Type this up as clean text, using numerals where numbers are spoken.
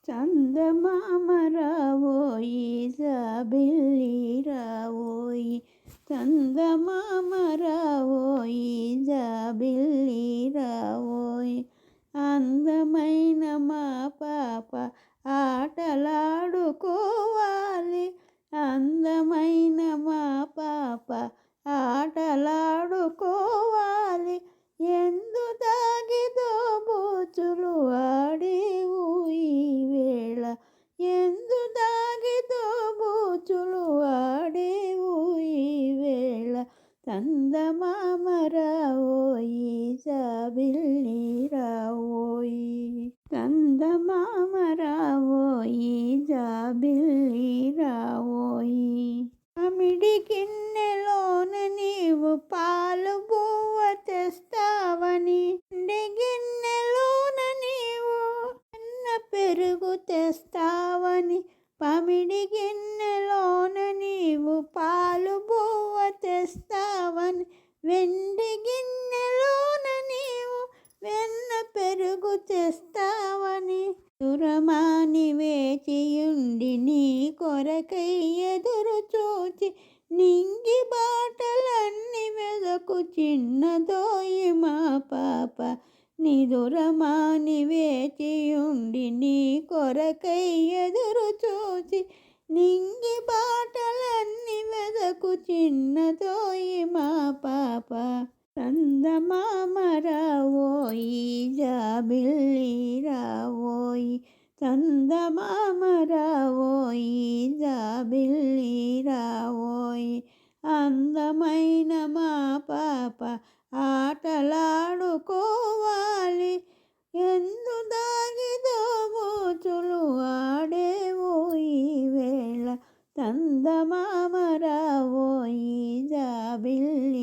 చందమామ రావోయి జాబిల్లి రావోయి, చందమామ రావోయి జాబిల్లి రావోయి. అందమైన మా పాప ఆటలాడుకోవాలి, అందమైన మా పాప ఆటలాడుకోవాలి. ఎందు దాగిదో బూచులు ఆడేవు ఈ వేళ, ఎందు దాగిదో బూచులు ఆడేవు ఈ వేళ. చందమామ రావోయి జాబిల్లి రావోయి, చందమామ రావోయి జాబిల్లి రావోయి. అమిడి గిన్నెలోన నీవు పాలు బువ్వ తెస్తావని, గిన్నెలోన నీవు అన్న పెరుగు తెస్తావని, పమిడి గిన్నెలోన నీవు పాలు బువ్వ తెస్తావని, వెండి గిన్నెలోన నీవు వెన్న పెరుగు తెస్తావని. దురమాని వేచియుండి నీ కొరకై ఎదురు చూచి, నింగి బాటలన్నీ వెదకు చిన్నదోయి మా పాప. నిదురమాని వేచియుండి నీ కొరకై ఎదురు చూచి, నింగి బాటలన్నీ వెదకు చిన్నదోయి మా పాప. చందమామ రావోయి జాబిల్లి రావోయి, చందమామ రావోయి జాబిల్లి రావోయి. అందమైన మా పాప ఆటలాడుకోవాలి, ఎందు దాగిదో బూచులు ఆడేవు ఈ వేళ. చందమామ రావోయి జాబిల్లి